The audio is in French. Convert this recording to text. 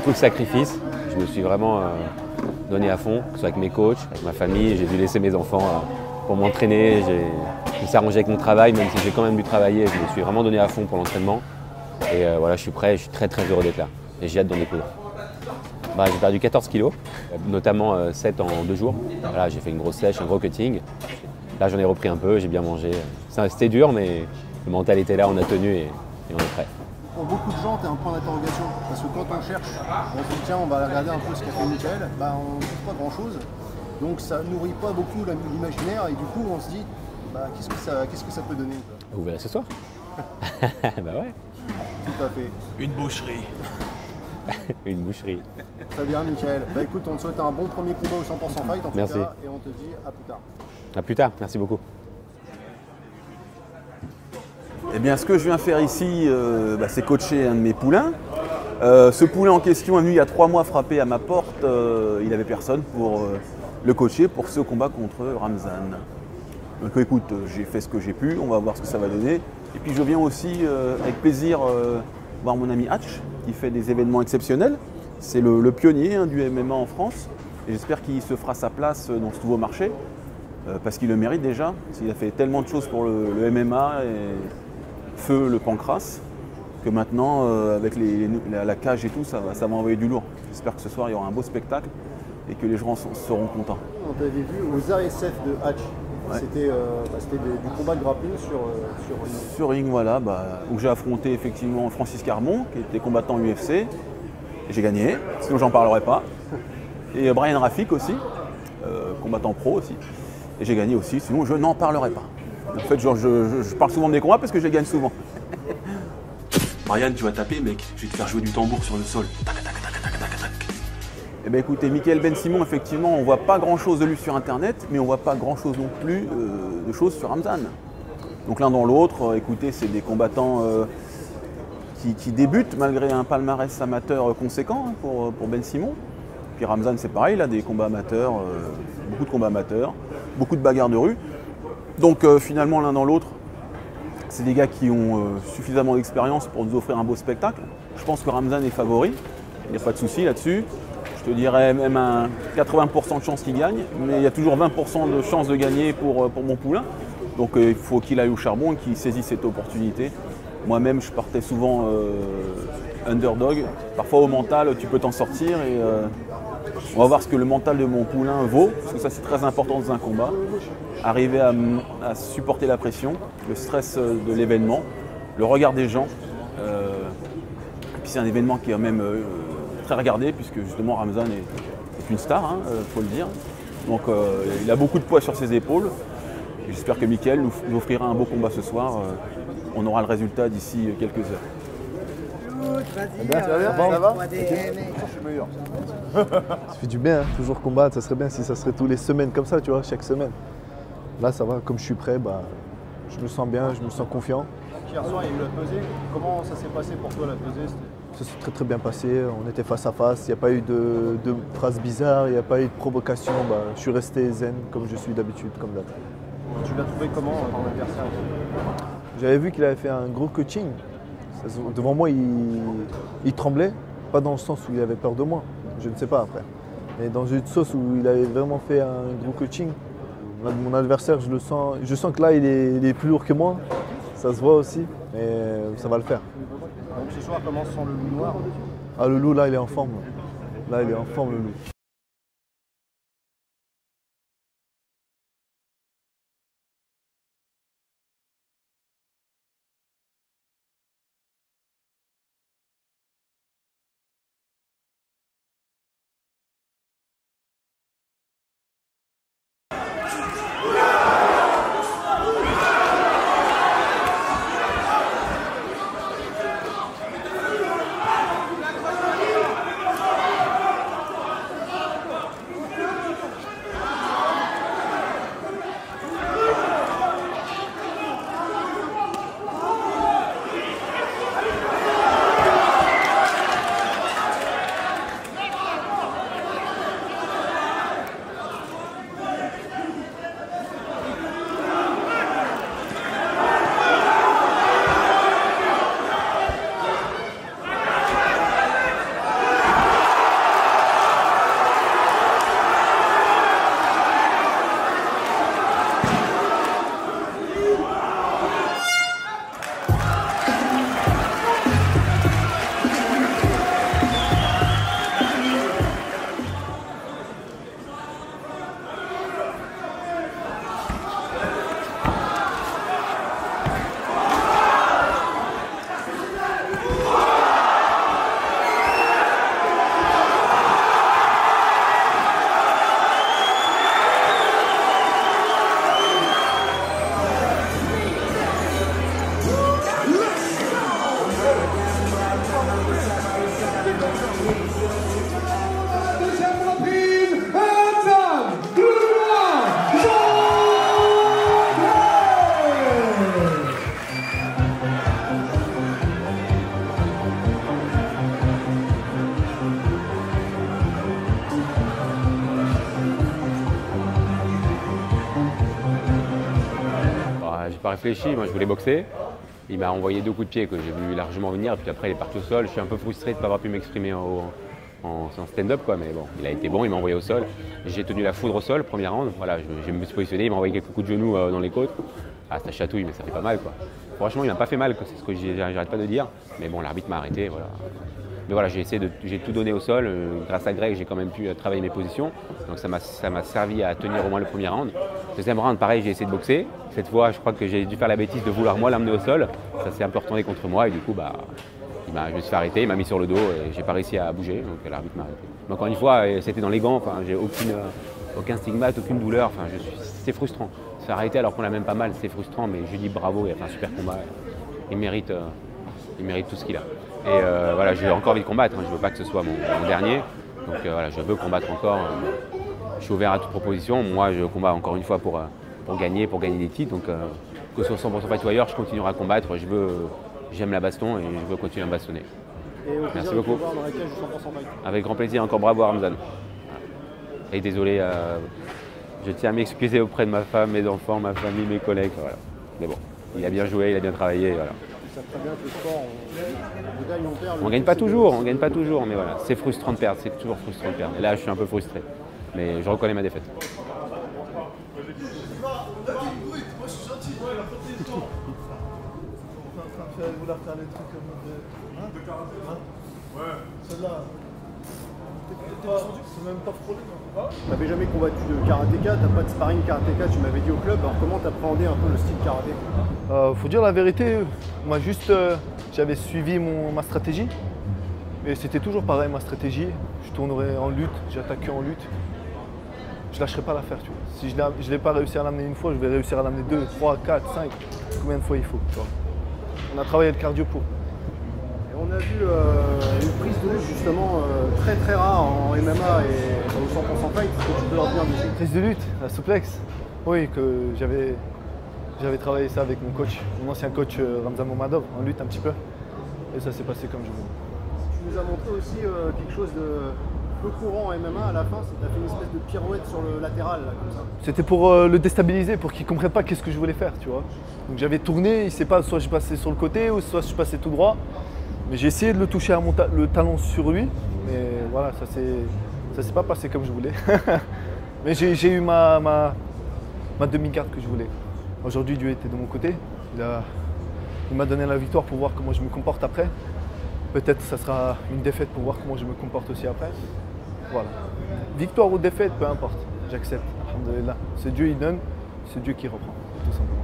beaucoup de sacrifices. Je me suis vraiment donné à fond, que ce soit avec mes coachs, avec ma famille. J'ai dû laisser mes enfants pour m'entraîner. Je me suis arrangé avec mon travail, même si j'ai quand même dû travailler. Je me suis vraiment donné à fond pour l'entraînement. Et voilà, je suis prêt, je suis très très heureux d'être là. Et j'ai hâte d'en découdre. J'ai perdu 14 kilos, notamment 7 en 2 jours. Voilà, j'ai fait une grosse sèche, un gros cutting. Là, j'en ai repris un peu, j'ai bien mangé. C'était dur, mais le mental était là, on a tenu et on est prêt. Pour beaucoup de gens, tu es un point d'interrogation. Parce que quand on cherche, on se dit tiens, on va regarder un peu ce qu'a fait Mickaël, on ne trouve pas grand-chose. Donc ça ne nourrit pas beaucoup l'imaginaire et du coup, on se dit qu'est-ce que ça peut donner quoi. Vous verrez ce soir. Bah ouais. Tout à fait. Une boucherie. Une boucherie. Très bien, Mickaël. Écoute, on te souhaite un bon premier combat au 100% fight en tout Merci. cas, et on te dit à plus tard. À plus tard, merci beaucoup. Eh bien, ce que je viens faire ici, c'est coacher un de mes poulains. Ce poulain en question est venu il y a 3 mois frapper à ma porte. Il n'avait personne pour le coacher pour ce combat contre Ramzan. Donc écoute, j'ai fait ce que j'ai pu, on va voir ce que ça va donner. Et puis je viens aussi avec plaisir voir mon ami Hatch qui fait des événements exceptionnels. C'est le pionnier du MMA en France. Et j'espère qu'il se fera sa place dans ce nouveau marché. Parce qu'il le mérite déjà. Il a fait tellement de choses pour le MMA et feu le pancras que maintenant avec la cage et tout ça va envoyer du lourd. J'espère que ce soir il y aura un beau spectacle et que les gens seront contents. On t'avait vu aux ASF de Hatch. Ouais. C'était du combat de grappling sur ring, voilà, où j'ai affronté effectivement Francis Carmon, qui était combattant UFC. J'ai gagné, sinon j'en parlerai pas. Et Brian Rafik aussi, combattant pro aussi. Et j'ai gagné aussi, sinon je n'en parlerai pas. En fait, je parle souvent de mes combats parce que je les gagne souvent. Brian, tu vas taper, mec. Je vais te faire jouer du tambour sur le sol. Tac, tac, tac, tac, tac, tac. Eh bien écoutez, Mickaël Ben Simon, effectivement, on ne voit pas grand-chose de lui sur Internet, mais on ne voit pas grand-chose non plus de choses sur Ramzan. Donc l'un dans l'autre, écoutez, c'est des combattants qui débutent malgré un palmarès amateur conséquent pour Ben Simon. Puis Ramzan, c'est pareil, il a des combats amateurs, beaucoup de combats amateurs, beaucoup de bagarres de rue. Donc finalement, l'un dans l'autre, c'est des gars qui ont suffisamment d'expérience pour nous offrir un beau spectacle. Je pense que Ramzan est favori, il n'y a pas de souci là-dessus. Je te dirais même un 80% de chance qu'il gagne, mais il y a toujours 20% de chance de gagner pour mon poulain. Donc il faut qu'il aille au charbon et qu'il saisisse cette opportunité. Moi-même, je partais souvent underdog. Parfois au mental, tu peux t'en sortir et on va voir ce que le mental de mon poulain vaut, parce que ça c'est très important dans un combat. Arriver à supporter la pression, le stress de l'événement, le regard des gens. Et puis c'est un événement qui est même très regardé, puisque justement Ramzan est une star, faut le dire. Donc il a beaucoup de poids sur ses épaules. J'espère que Mickaël nous offrira un beau combat ce soir. On aura le résultat d'ici quelques heures. Ça va Je suis meilleur. Ça fait du bien, toujours combattre. Ça serait bien si ça serait tous les semaines comme ça, tu vois, chaque semaine. Là, ça va, comme je suis prêt, je me sens bien, je me sens confiant. Hier soir, il y a eu la pesée. Comment ça s'est passé pour toi, la pesée? Ça s'est très très bien passé, on était face à face, il n'y a pas eu de phrases bizarres, il n'y a pas eu de provocation. Je suis resté zen comme je suis d'habitude, comme d'hab. Tu l'as trouvé comment, ton adversaire? J'avais vu qu'il avait fait un gros coaching. Devant moi, il tremblait, pas dans le sens où il avait peur de moi, je ne sais pas après. Mais dans une sauce où il avait vraiment fait un gros coaching. Mon adversaire, je sens que là, il est plus lourd que moi, ça se voit aussi, mais ça va le faire. Donc ce soir commence sans le loup noir. Ah, le loup, là, il est en forme. Là, il est en forme, le loup. pas réfléchi, moi je voulais boxer. Il m'a envoyé 2 coups de pied que j'ai vu largement venir, puis après il est parti au sol. Je suis un peu frustré de ne pas avoir pu m'exprimer en stand-up, quoi, mais bon, il a été bon, il m'a envoyé au sol. J'ai tenu la foudre au sol, premier round. Voilà, je me suis positionné, il m'a envoyé quelques coups de genoux dans les côtes. Ah, ça chatouille, mais ça fait pas mal, quoi. Franchement, il m'a pas fait mal, c'est ce que j'arrête pas de dire. Mais bon, l'arbitre m'a arrêté, voilà. Mais voilà, j'ai tout donné au sol. Grâce à Greg, j'ai quand même pu travailler mes positions. Donc ça m'a servi à tenir au moins le premier round. Deuxième round, pareil, j'ai essayé de boxer. Cette fois, je crois que j'ai dû faire la bêtise de vouloir moi l'amener au sol. Ça s'est un peu retourné contre moi et du coup, je me suis fait arrêter, il m'a mis sur le dos et j'ai pas réussi à bouger. Donc l'arbitre m'a arrêté. Mais encore une fois, c'était dans les gants. Enfin, j'ai aucun stigmate, aucune douleur. Enfin, c'est frustrant. Se faire arrêter alors qu'on l'a même pas mal, c'est frustrant. Mais je lui dis bravo, il a fait un super combat. Il mérite tout ce qu'il a. Et voilà, j'ai encore envie de combattre, hein. Je ne veux pas que ce soit mon dernier. Donc voilà, je veux combattre encore. Je suis ouvert à toute proposition. Moi, je combats encore une fois pour gagner des titres. Donc que ce soit 100% fight ou ailleurs, je continuerai à combattre. J'aime la baston et je veux continuer à me bastonner. Merci beaucoup. Dans la cage du 100% fight. Avec grand plaisir, encore bravo à Ramzan. Et désolé, je tiens à m'excuser auprès de ma femme, mes enfants, ma famille, mes collègues. Voilà. Mais bon, il a bien joué, il a bien travaillé. Voilà. Ils savent très bien que le sport, on gagne, on perd. On gagne pas toujours, mais voilà, c'est frustrant de perdre, c'est toujours frustrant de perdre. Et là, je suis un peu frustré, mais je reconnais ma défaite. Vouloir faire les trucs comme de karaté. Ouais. Celle-là. C'est même pas frôlé. T'avais jamais combattu de karatéka, t'as pas de sparring karatéka, tu m'avais dit au club. Alors comment t'appréhendais un peu le style karaté? Faut dire la vérité, moi juste j'avais suivi ma stratégie. Et c'était toujours pareil ma stratégie. Je tournerais en lutte, j'attaquais en lutte. Je lâcherai pas l'affaire, tu vois. Si je l'ai pas réussi à l'amener une fois, je vais réussir à l'amener 2, 3, 4, 5. Combien de fois il faut, tu vois. On a travaillé le cardio pour. Et on a vu une prise de lutte justement très très rare en MMA et au 100% fight. Est-ce que tu peux leur dire dessus? Prise de lutte, la souplex. Oui, que j'avais travaillé ça avec mon coach, mon ancien coach Ramzan Momadov, en lutte un petit peu. Et ça s'est passé comme je voulais. Tu nous as montré aussi quelque chose de peu courant en MMA à la fin, c'est que tu as fait une espèce de pirouette sur le latéral, là, comme ça. C'était pour le déstabiliser, pour qu'il ne comprenne pas qu'est-ce que je voulais faire, tu vois. Donc j'avais tourné, il ne sait pas, soit je passais sur le côté, ou soit je passais tout droit. Mais j'ai essayé de le toucher à le talon sur lui, mais voilà, ça s'est pas passé comme je voulais. Mais j'ai eu ma demi-garde que je voulais. Aujourd'hui, Dieu était de mon côté. Il m'a donné la victoire pour voir comment je me comporte après. Peut-être que ça sera une défaite pour voir comment je me comporte aussi après. Voilà. Victoire ou défaite, peu importe. J'accepte. Alhamdulillah. C'est Dieu qui donne, c'est Dieu qui reprend, tout simplement.